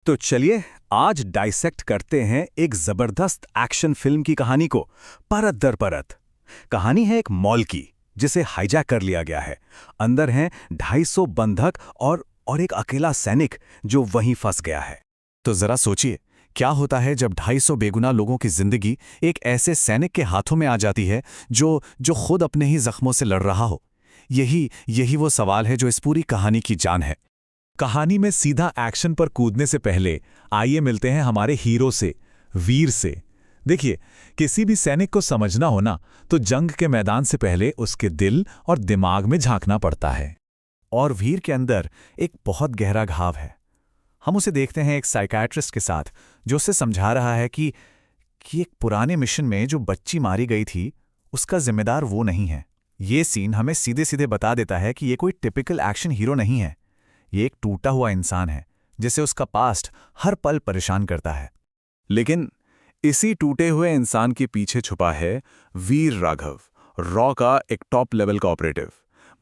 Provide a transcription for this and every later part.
तो चलिए आज डाइसेक्ट करते हैं एक जबरदस्त एक्शन फिल्म की कहानी को परत दर परत। कहानी है एक मॉल की जिसे हाईजैक कर लिया गया है। अंदर हैं 250 बंधक और एक अकेला सैनिक जो वहीं फंस गया है। तो जरा सोचिए, क्या होता है जब 250 बेगुनाह लोगों की जिंदगी एक ऐसे सैनिक के हाथों में आ जाती है जो खुद अपने ही जख्मों से लड़ रहा हो। यही वो सवाल है जो इस पूरी कहानी की जान है। कहानी में सीधा एक्शन पर कूदने से पहले आइए मिलते हैं हमारे हीरो से, वीर से। देखिए, किसी भी सैनिक को समझना हो ना, तो जंग के मैदान से पहले उसके दिल और दिमाग में झांकना पड़ता है। और वीर के अंदर एक बहुत गहरा घाव है। हम उसे देखते हैं एक साइकियाट्रिस्ट के साथ जो उसे समझा रहा है कि एक पुराने मिशन में जो बच्ची मारी गई थी उसका जिम्मेदार वो नहीं है। ये सीन हमें सीधे सीधे बता देता है कि ये कोई टिपिकल एक्शन हीरो नहीं है। ये एक टूटा हुआ इंसान है जिसे उसका पास्ट हर पल परेशान करता है। लेकिन इसी टूटे हुए इंसान के पीछे छुपा है वीर राघव, रॉ का एक टॉप लेवल का ऑपरेटिव।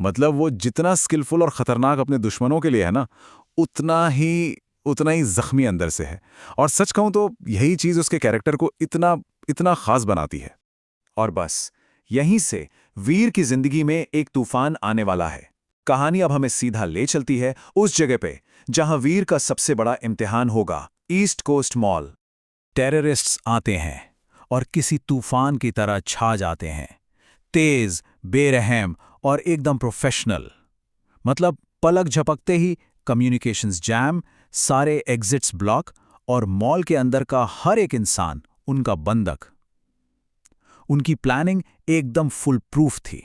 मतलब वो जितना स्किलफुल और खतरनाक अपने दुश्मनों के लिए है ना, उतना ही जख्मी अंदर से है। और सच कहूं तो यही चीज उसके कैरेक्टर को इतना खास बनाती है। और बस यहीं से वीर की जिंदगी में एक तूफान आने वाला है। कहानी अब हमें सीधा ले चलती है उस जगह पे जहां वीर का सबसे बड़ा इम्तिहान होगा, ईस्ट कोस्ट मॉल। टेररिस्ट्स आते हैं और किसी तूफान की तरह छा जाते हैं। तेज, बेरहम और एकदम प्रोफेशनल। मतलब पलक झपकते ही कम्युनिकेशंस जैम, सारे एग्जिट्स ब्लॉक और मॉल के अंदर का हर एक इंसान उनका बंधक। उनकी प्लानिंग एकदम फुल प्रूफ थी।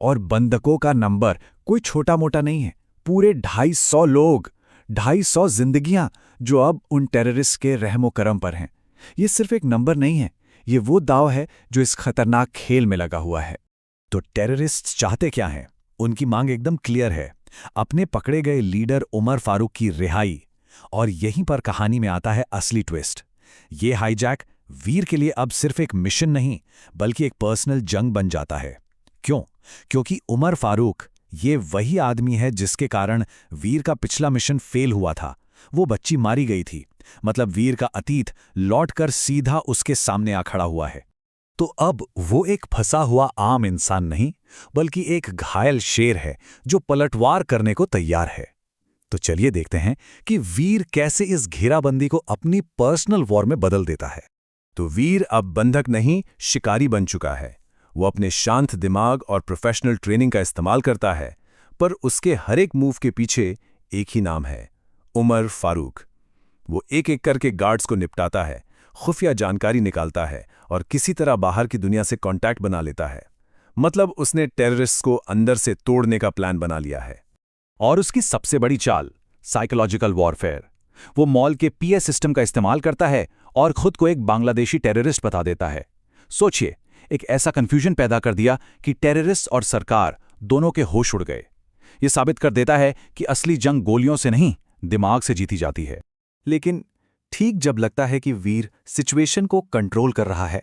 और बंधकों का नंबर कोई छोटा मोटा नहीं है। पूरे 250 लोग, 250 जिंदगियां जो अब उन टेररिस्ट के रहमो करम पर हैं। ये सिर्फ एक नंबर नहीं है, ये वो दाव है जो इस खतरनाक खेल में लगा हुआ है। तो टेररिस्ट चाहते क्या हैं? उनकी मांग एकदम क्लियर है, अपने पकड़े गए लीडर उमर फारूक की रिहाई। और यहीं पर कहानी में आता है असली ट्विस्ट। ये हाईजैक वीर के लिए अब सिर्फ एक मिशन नहीं, बल्कि एक पर्सनल जंग बन जाता है। क्यों? क्योंकि उमर फारूक ये वही आदमी है जिसके कारण वीर का पिछला मिशन फेल हुआ था। वो बच्ची मारी गई थी। मतलब वीर का अतीत लौटकर सीधा उसके सामने आ खड़ा हुआ है। तो अब वो एक फंसा हुआ आम इंसान नहीं, बल्कि एक घायल शेर है जो पलटवार करने को तैयार है। तो चलिए देखते हैं कि वीर कैसे इस घेराबंदी को अपनी पर्सनल वॉर में बदल देता है। तो वीर अब बंधक नहीं, शिकारी बन चुका है। वो अपने शांत दिमाग और प्रोफेशनल ट्रेनिंग का इस्तेमाल करता है, पर उसके हर एक मूव के पीछे एक ही नाम है, उमर फारूक। वो एक एक करके गार्ड्स को निपटाता है, खुफिया जानकारी निकालता है और किसी तरह बाहर की दुनिया से कांटेक्ट बना लेता है। मतलब उसने टेररिस्ट्स को अंदर से तोड़ने का प्लान बना लिया है। और उसकी सबसे बड़ी चाल, साइकोलॉजिकल वॉरफेयर। वो मॉल के पीए सिस्टम का इस्तेमाल करता है और खुद को एक बांग्लादेशी टेररिस्ट बता देता है। सोचिए, एक ऐसा कंफ्यूजन पैदा कर दिया कि टेररिस्ट और सरकार दोनों के होश उड़ गए। ये साबित कर देता है कि असली जंग गोलियों से नहीं, दिमाग से जीती जाती है। लेकिन ठीक जब लगता है कि वीर सिचुएशन को कंट्रोल कर रहा है,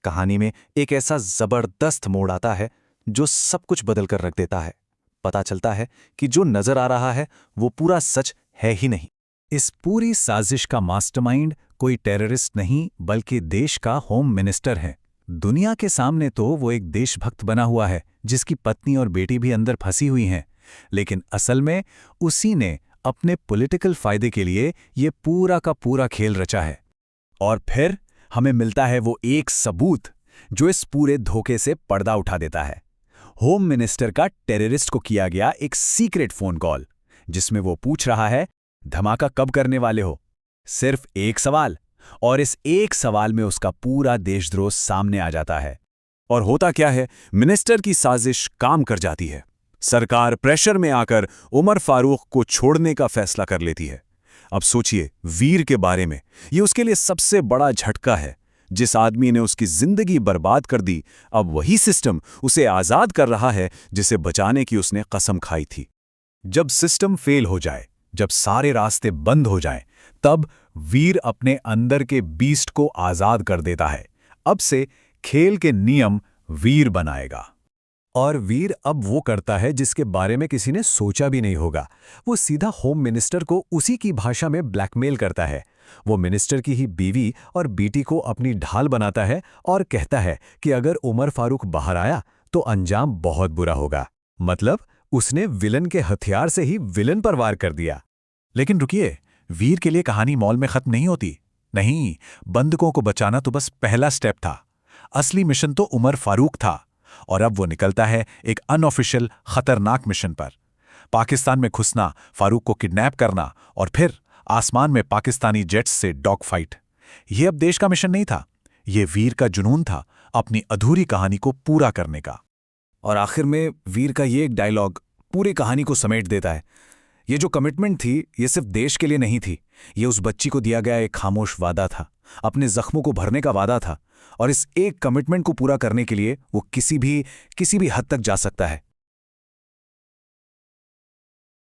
कहानी में एक ऐसा जबरदस्त मोड़ आता है जो सब कुछ बदल कर रख देता है। पता चलता है कि जो नजर आ रहा है वो पूरा सच है ही नहीं। इस पूरी साजिश का मास्टरमाइंड कोई टेररिस्ट नहीं, बल्कि देश का होम मिनिस्टर है। दुनिया के सामने तो वो एक देशभक्त बना हुआ है जिसकी पत्नी और बेटी भी अंदर फंसी हुई हैं, लेकिन असल में उसी ने अपने पॉलिटिकल फायदे के लिए ये पूरा का पूरा खेल रचा है। और फिर हमें मिलता है वो एक सबूत जो इस पूरे धोखे से पर्दा उठा देता है। होम मिनिस्टर का टेररिस्ट को किया गया एक सीक्रेट फोन कॉल जिसमें वो पूछ रहा है, धमाका कब करने वाले हो? सिर्फ एक सवाल, और इस एक सवाल में उसका पूरा देशद्रोह सामने आ जाता है। और होता क्या है, मिनिस्टर की साजिश काम कर जाती है। सरकार प्रेशर में आकर उमर फारूक को छोड़ने का फैसला कर लेती है। अब सोचिए वीर के बारे में, ये उसके लिए सबसे बड़ा झटका है। जिस आदमी ने उसकी जिंदगी बर्बाद कर दी, अब वही सिस्टम उसे आजाद कर रहा है जिसे बचाने की उसने कसम खाई थी। जब सिस्टम फेल हो जाए, जब सारे रास्ते बंद हो जाएं, तब वीर अपने अंदर के बीस्ट को आजाद कर देता है। अब से खेल के नियम वीर बनाएगा। और वीर अब वो करता है जिसके बारे में किसी ने सोचा भी नहीं होगा। वो सीधा होम मिनिस्टर को उसी की भाषा में ब्लैकमेल करता है। वो मिनिस्टर की ही बीवी और बेटी को अपनी ढाल बनाता है और कहता है कि अगर उमर फारूक बाहर आया तो अंजाम बहुत बुरा होगा। मतलब उसने विलन के हथियार से ही विलन पर वार कर दिया। लेकिन रुकिए, वीर के लिए कहानी मॉल में खत्म नहीं होती। नहीं, बंधकों को बचाना तो बस पहला स्टेप था। असली मिशन तो उमर फारूक था, और अब वो निकलता है एक अनऑफिशियल खतरनाक मिशन पर। पाकिस्तान में घुसना, फारूक को किडनैप करना और फिर आसमान में पाकिस्तानी जेट्स से डॉग फाइट। ये अब देश का मिशन नहीं था, ये वीर का जुनून था अपनी अधूरी कहानी को पूरा करने का। और आखिर में वीर का ये एक डायलॉग पूरी कहानी को समेट देता है। ये जो कमिटमेंट थी, ये सिर्फ देश के लिए नहीं थी, ये उस बच्ची को दिया गया एक खामोश वादा था, अपने जख्मों को भरने का वादा था। और इस एक कमिटमेंट को पूरा करने के लिए वो किसी भी हद तक जा सकता है।